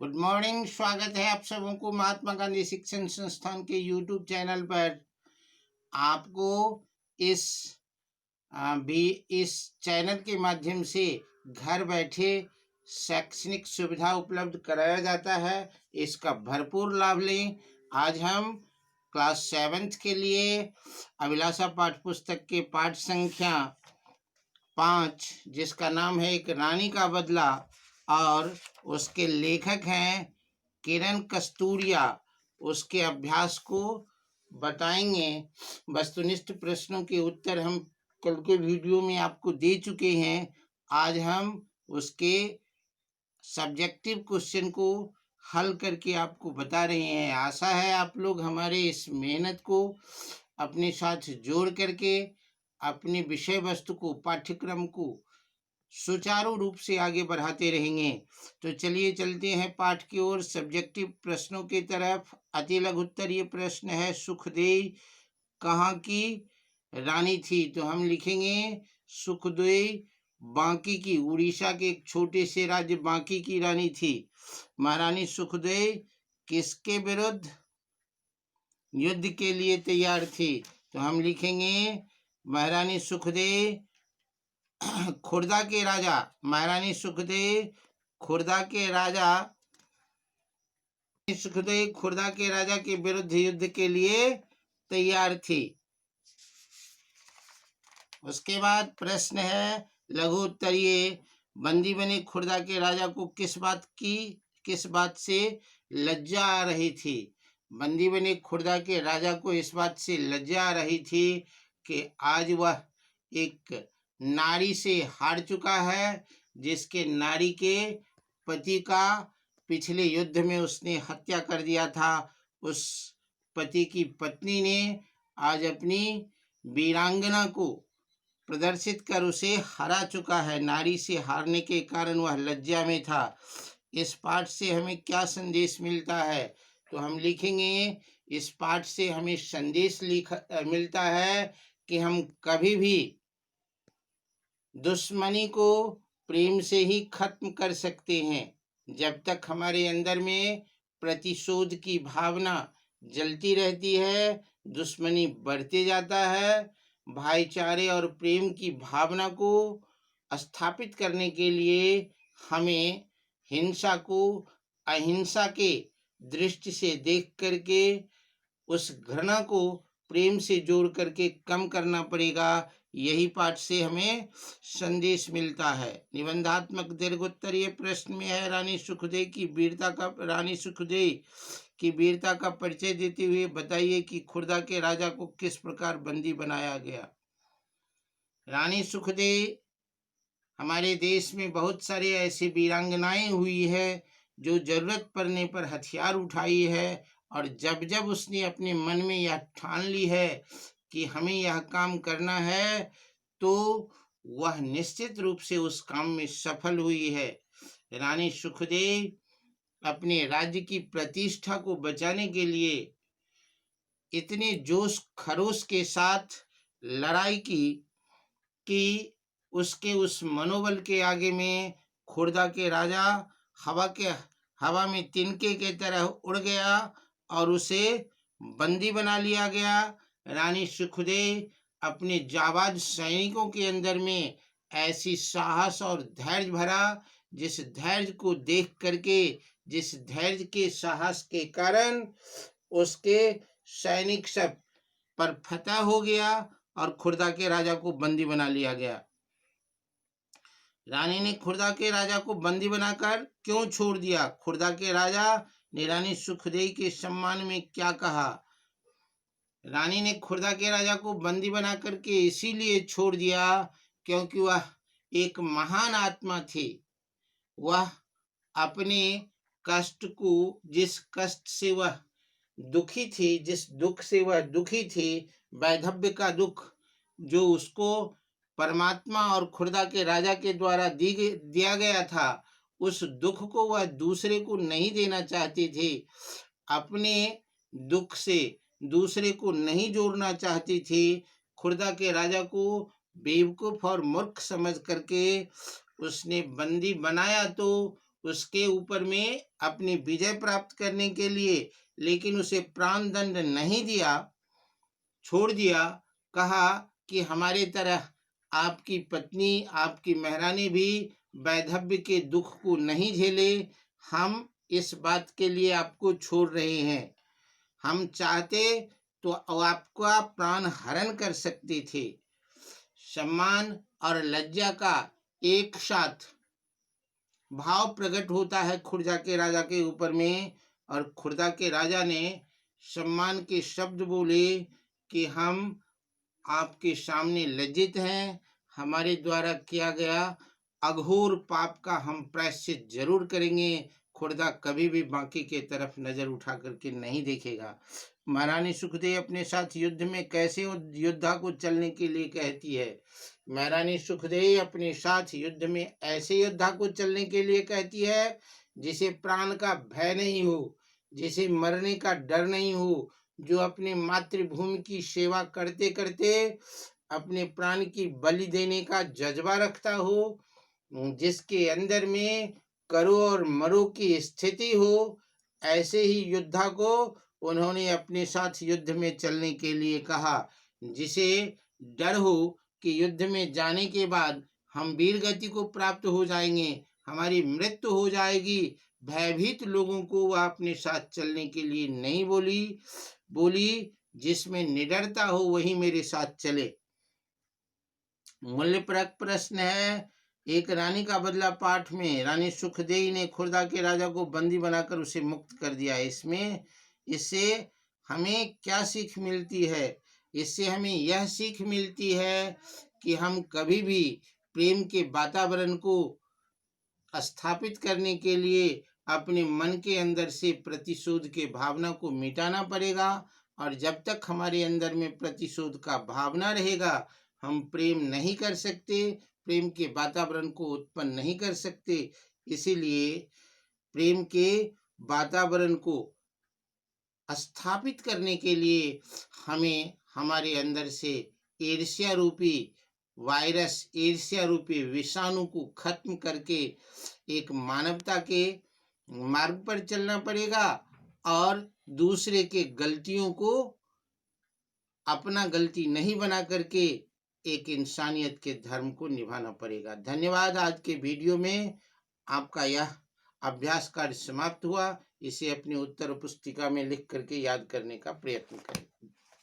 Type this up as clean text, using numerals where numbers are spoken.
Good morning. स्वागत है आप सबों को महात्मा गांधी शिक्षण संस्थान के यूट्यूब चैनल पर। आपको इस भी इस चैनल के माध्यम से घर बैठे शैक्षणिक सुविधा उपलब्ध कराया जाता है। इसका भरपूर लाभ लें। आज हम क्लास 7th के लिए अभिलाषा पाठ्य पुस्तक के पाठ संख्या 5, जिसका नाम है एक रानी का बदला, और उसके लेखक हैं किरण कस्तूरिया, उसके अभ्यास को बताएंगे। वस्तुनिष्ठ प्रश्नों के उत्तर हम कल के वीडियो में आपको दे चुके हैं। आज हम उसके सब्जेक्टिव क्वेश्चन को हल करके आपको बता रहे हैं। आशा है आप लोग हमारे इस मेहनत को अपने साथ जोड़ करके अपनी विषय वस्तु को, पाठ्यक्रम को सुचारू रूप से आगे बढ़ाते रहेंगे। तो चलिए चलते हैं पाठ की ओर, सब्जेक्टिव प्रश्नों की तरफ। अति लघु उत्तरीय प्रश्न है, सुखदेई कहाँ की रानी थी? तो हम लिखेंगे सुखदेई बांकी की, उड़ीसा के एक छोटे से राज्य बांकी की रानी थी। महारानी सुखदेई किसके विरुद्ध युद्ध के लिए तैयार थी? तो हम लिखेंगे महारानी सुखदेई खुर्दा के राजा, महारानी सुखदेई खुर्दा के राजा के विरुद्ध युद्ध के लिए तैयार थी। उसके बाद प्रश्न है लघु उत्तरीय, बंदी बने खुर्दा के राजा को किस बात से लज्जा आ रही थी? बंदी बने खुर्दा के राजा को इस बात से लज्जा आ रही थी कि आज वह एक नारी से हार चुका है, जिसके नारी के पति का पिछले युद्ध में उसने हत्या कर दिया था। उस पति की पत्नी ने आज अपनी वीरांगना को प्रदर्शित कर उसे हरा चुका है। नारी से हारने के कारण वह लज्जा में था। इस पाठ से हमें क्या संदेश मिलता है? तो हम लिखेंगे इस पाठ से हमें संदेश मिलता है कि हम कभी भी दुश्मनी को प्रेम से ही खत्म कर सकते हैं। जब तक हमारे अंदर में प्रतिशोध की भावना जलती रहती है, दुश्मनी बढ़ते जाता है। भाईचारे और प्रेम की भावना को स्थापित करने के लिए हमें हिंसा को अहिंसा के दृष्टि से देख करके उस घृणा को प्रेम से जोड़ करके कम करना पड़ेगा। यही पाठ से हमें संदेश मिलता है। निबंधात्मक दीर्घोत्तरीय प्रश्न में है, रानी सुखदेई की वीरता का परिचय देते हुए बताइए कि खुर्दा के राजा को किस प्रकार बंदी बनाया गया। रानी सुखदेई, हमारे देश में बहुत सारे ऐसे वीरांगनाएं हुई है जो जरूरत पड़ने पर हथियार उठाई है, और जब जब उसने अपने मन में यह ठान ली है कि हमें यह काम करना है, तो वह निश्चित रूप से उस काम में सफल हुई है। रानी सुखदेई अपने राज्य की प्रतिष्ठा को बचाने के लिए इतने जोश खरोश के साथ लड़ाई की कि उसके उस मनोबल के आगे में खुर्दा के राजा हवा में तिनके के तरह उड़ गया और उसे बंदी बना लिया गया। रानी सुखदेई अपने जाबाज सैनिकों के अंदर में ऐसी साहस और धैर्य भरा, जिस धैर्य को देख करके, जिस धैर्य के साहस के कारण उसके सैनिक सब पर फतह हो गया और खुर्दा के राजा को बंदी बना लिया गया। रानी ने खुर्दा के राजा को बंदी बनाकर क्यों छोड़ दिया? खुर्दा के राजा ने रानी सुखदेई के सम्मान में क्या कहा? रानी ने खुर्दा के राजा को बंदी बना करके इसीलिए छोड़ दिया क्योंकि वह एक महान आत्मा थी। वह अपने कष्ट को, जिस कष्ट से वह दुखी थी, जिस दुख से वह दुखी थी, वैधव्य का दुख जो उसको परमात्मा और खुर्दा के राजा के द्वारा दिया गया था, उस दुख को वह दूसरे को नहीं देना चाहती थी। अपने दुख से दूसरे को नहीं जोड़ना चाहती थी। खुर्दा के राजा को बेवकूफ और मूर्ख समझ करके उसने बंदी बनाया तो उसके ऊपर में अपनी विजय प्राप्त करने के लिए, लेकिन उसे प्राण दंड नहीं दिया, छोड़ दिया। कहा कि हमारे तरह आपकी पत्नी, आपकी महारानी भी वैधव्य के दुख को नहीं झेले, हम इस बात के लिए आपको छोड़ रहे हैं। हम चाहते तो आपका प्राण हरण कर सकते थे। सम्मान और लज्जा का एक साथ भाव प्रकट होता है खुर्जा के राजा के ऊपर में, और खुर्दा के राजा ने सम्मान के शब्द बोले कि हम आपके सामने लज्जित हैं, हमारे द्वारा किया गया अघोर पाप का हम प्रायश्चित जरूर करेंगे। खुर्दा कभी भी बांकी के तरफ नजर उठा करके नहीं देखेगा। महारानी सुखदेव अपने साथ युद्ध में कैसे योद्धा को चलने के लिए कहती है? महारानी सुखदेव अपने साथ युद्ध में ऐसे योद्धा को चलने के लिए कहती है जिसे प्राण का भय नहीं हो, जिसे मरने का डर नहीं हो, जो अपने मातृभूमि की सेवा करते करते अपने प्राण की बलि देने का जज्बा रखता हो, जिसके अंदर में करो और मरो की स्थिति हो। ऐसे ही योद्धा को उन्होंने अपने साथ युद्ध में चलने के लिए कहा, जिसे डर हो कि युद्ध में जाने के बाद हम वीर गति को प्राप्त हो जाएंगे, हमारी मृत्यु हो जाएगी। भयभीत लोगों को वह अपने साथ चलने के लिए नहीं बोली जिसमें निडरता हो वही मेरे साथ चले। मूल्यप्रक प्रश्न है। एक रानी का बदला पाठ में रानी सुखदेवी ने खुर्दा के राजा को बंदी बनाकर उसे मुक्त कर दिया। इससे हमें क्या सीख मिलती है? इससे हमें यह सीख मिलती है कि हम कभी भी प्रेम के वातावरण को स्थापित करने के लिए अपने मन के अंदर से प्रतिशोध के भावना को मिटाना पड़ेगा, और जब तक हमारे अंदर में प्रतिशोध का भावना रहेगा हम प्रेम नहीं कर सकते, प्रेम के वातावरण को उत्पन्न नहीं कर सकते। इसीलिए प्रेम के वातावरण को स्थापित करने के लिए हमें हमारे अंदर से ईर्ष्या रूपी वायरस, ईर्ष्या रूपी विषाणु को खत्म करके एक मानवता के मार्ग पर चलना पड़ेगा, और दूसरे के गलतियों को अपना गलती नहीं बना करके एक इंसानियत के धर्म को निभाना पड़ेगा। धन्यवाद। आज के वीडियो में आपका यह अभ्यास कार्य समाप्त हुआ। इसे अपनी उत्तर पुस्तिका में लिख करके याद करने का प्रयत्न करें।